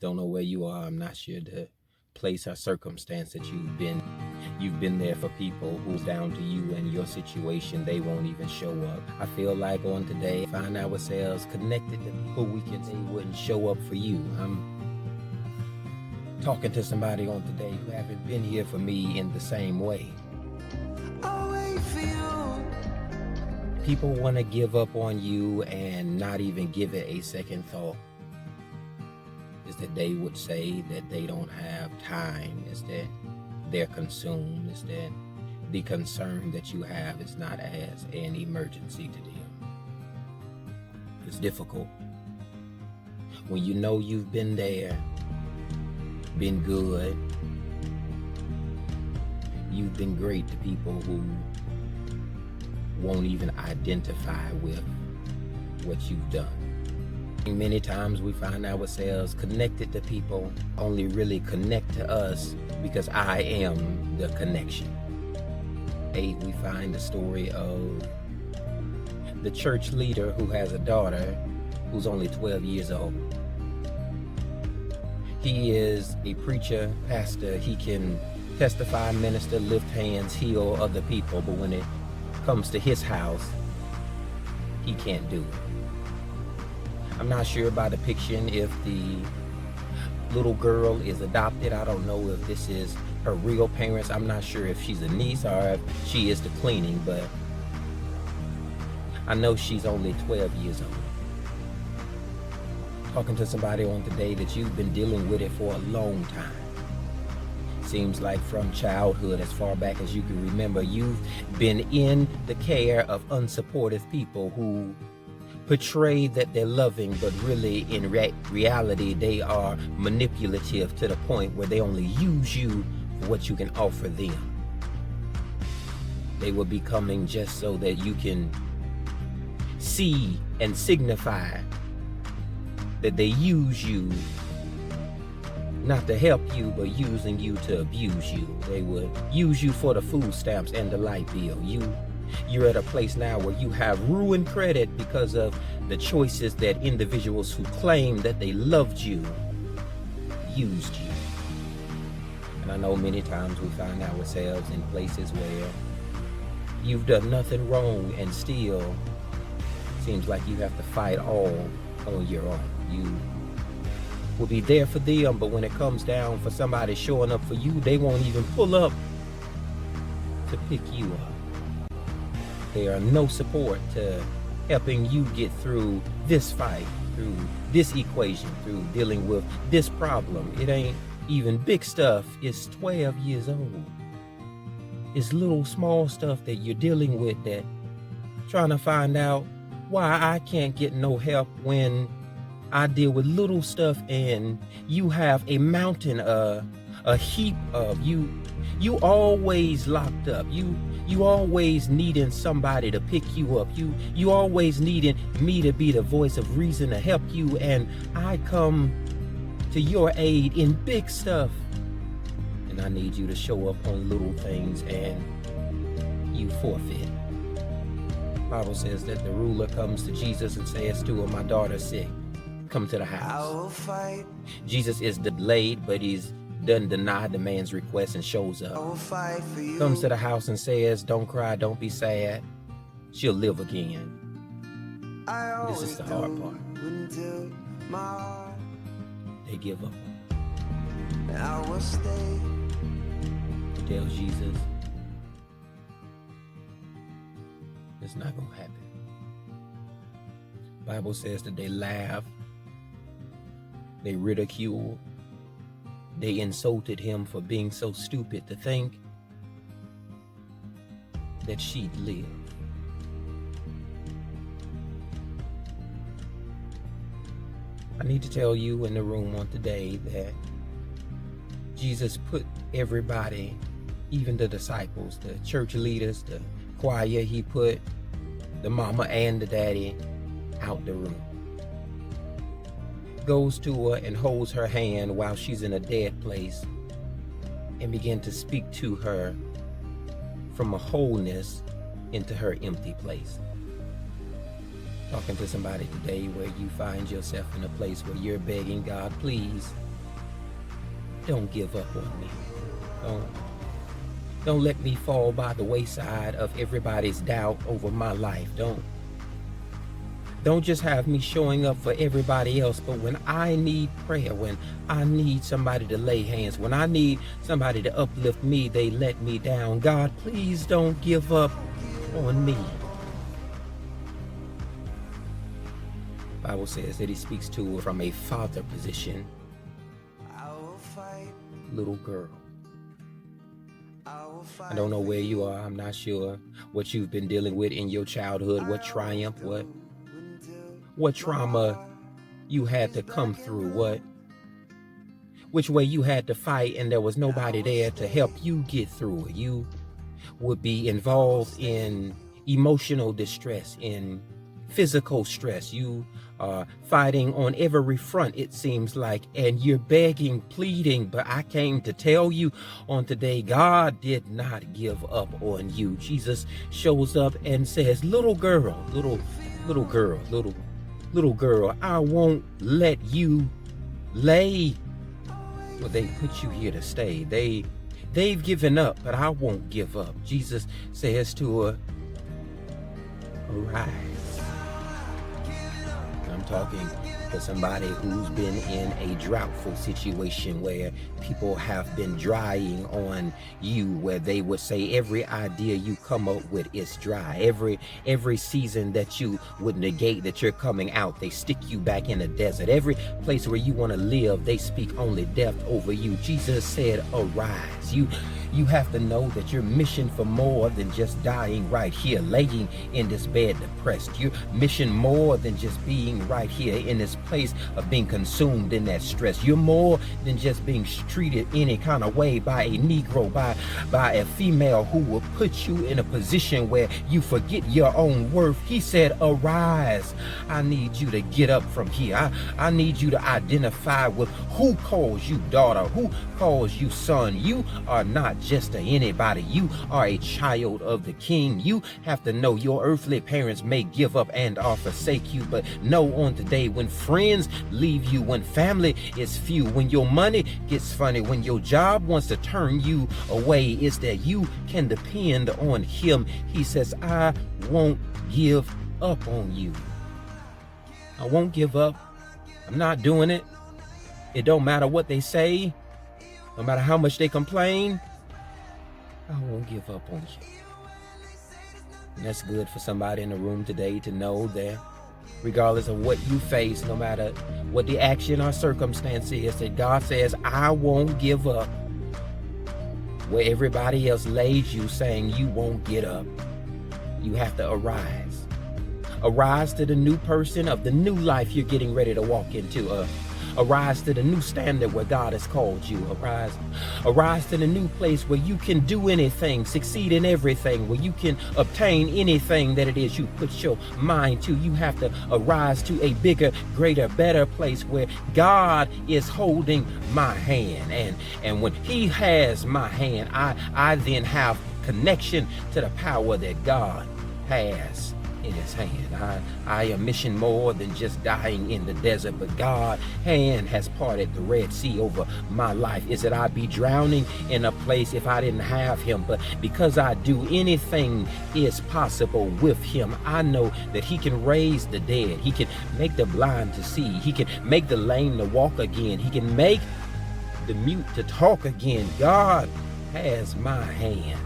Don't know where you are. I'm not sure the place or circumstance that you've been. You've been there for people who's down to you and your situation. They won't even show up. I feel like on today, find ourselves connected to people we can say wouldn't show up for you. I'm talking to somebody on today who haven't been here for me in the same way. People want to give up on you and not even give it a second thought. Is that they would say that they don't have time, is that they're consumed, is that the concern that you have is not as an emergency to them. It's difficult when you know you've been there, been good, you've been great to people who won't even identify with what you've done. Many times we find ourselves connected to people only really connect to us because I am the connection. 8, we find the story of the church leader who has a daughter who's only 12 years old. He is a preacher, pastor. He can testify, minister, lift hands, heal other people, but when it comes to his house, he can't do it. I'm not sure by the depiction if the little girl is adopted. I don't know if this is her real parents. I'm not sure if she's a niece or if she is the cleaning, but I know she's only 12 years old. Talking to somebody on today that you've been dealing with it for a long time. Seems like from childhood, as far back as you can remember, you've been in the care of unsupportive people who portray that they're loving, but really in reality they are manipulative to the point where they only use you for what you can offer them. They will be coming just so that you can see and signify that they use you not to help you, but using you to abuse you. They would use you for the food stamps and the light bill. You're at a place now where you have ruined credit because of the choices that individuals who claim that they loved you used you. And I know many times we find ourselves in places where you've done nothing wrong and still seems like you have to fight all on your own. You will be there for them, but when it comes down for somebody showing up for you, they won't even pull up to pick you up. There are no support to helping you get through this fight, through this equation, through dealing with this problem. It ain't even big stuff. It's 12 years old. It's little small stuff that you're dealing with, that trying to find out why I can't get no help when I deal with little stuff and you have a mountain, a heap of you always locked up. You always needing somebody to pick you up. You always needing me to be the voice of reason to help you, and I come to your aid in big stuff. And I need you to show up on little things and you forfeit. The Bible says that the ruler comes to Jesus and says to him, my daughter's sick. Come to the house. Jesus is delayed, but he's doesn't deny the man's request and shows up. Comes to the house and says, don't cry, don't be sad. She'll live again. This is the hard part. They give up. They tell Jesus, it's not going to happen. The Bible says that they laugh, they ridicule, they insulted him for being so stupid to think that she'd live. I need to tell you in the room on today that Jesus put everybody, even the disciples, the church leaders, the choir, he put the mama and the daddy out the room. Goes to her and holds her hand while she's in a dead place and begin to speak to her from a wholeness into her empty place. Talking to somebody today where you find yourself in a place where you're begging God, please don't give up on me. Don't let me fall by the wayside of everybody's doubt over my life. Don't just have me showing up for everybody else, but when I need prayer, when I need somebody to lay hands, when I need somebody to uplift me, they let me down. God, please don't give up on me. The Bible says that he speaks to her from a father position. Little girl. I don't know where you are. I'm not sure what you've been dealing with in your childhood, what triumph, what trauma you had to come through, which way you had to fight and there was nobody there to help you get through it. You would be involved in emotional distress, in physical stress. You are fighting on every front, it seems like, and you're begging, pleading, but I came to tell you on today, God did not give up on you. Jesus shows up and says, little girl, I won't let you lay. Well, they put you here to stay. They've given up, but I won't give up. Jesus says to her, arise. I'm talking to somebody who's been in a droughtful situation where people have been drying on you, where they would say every idea you come up with is dry. Every season that you would negate that you're coming out, they stick you back in the desert. Every place where you want to live, they speak only death over you. Jesus said, arise. You have to know that your mission for more than just dying right here, laying in this bed depressed. Your mission more than just being right here in this place of being consumed in that stress. You're more than just being treated any kind of way by a Negro, by a female who will put you in a position where you forget your own worth. He said, arise. I need you to get up from here. I need you to identify with who calls you daughter, who calls you son. You are not just anybody. You are a child of the King. You have to know your earthly parents may give up and or forsake you, but know on today, when friends leave you, when family is few, when your money gets funny, when your job wants to turn you away, is that you can depend on him. He says, I won't give up on you. I won't give up. I'm not doing it. It don't matter what they say, no matter how much they complain, I won't give up on you. And that's good for somebody in the room today to know that regardless of what you face, no matter what the action or circumstance is, that God says, I won't give up. Where everybody else lays you saying you won't get up, you have to arise. Arise to the new person of the new life you're getting ready to walk into. Arise to the new standard where God has called you. Arise to the new place where you can do anything, succeed in everything, where you can obtain anything that it is you put your mind to. You have to arise to a bigger, greater, better place where God is holding my hand. And when he has my hand, I then have connection to the power that God has in his hand. I am mission more than just dying in the desert, but God's hand has parted the Red Sea over my life. Is that I'd be drowning in a place if I didn't have him, but because I do, anything is possible with him. I know that he can raise the dead. He can make the blind to see. He can make the lame to walk again. He can make the mute to talk again. God has my hand.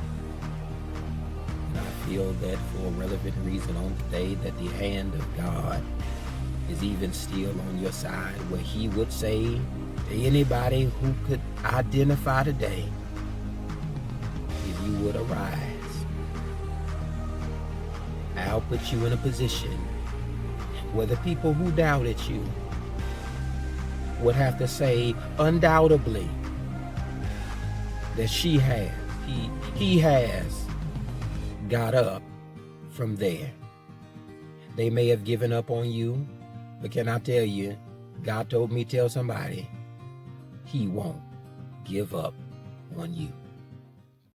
Feel that for a relevant reason on today, that the hand of God is even still on your side, where he would say to anybody who could identify today, if you would arise, I'll put you in a position where the people who doubted you would have to say undoubtedly that he has got up from there. They may have given up on you, but can I tell you, God told me tell somebody, he won't give up on you.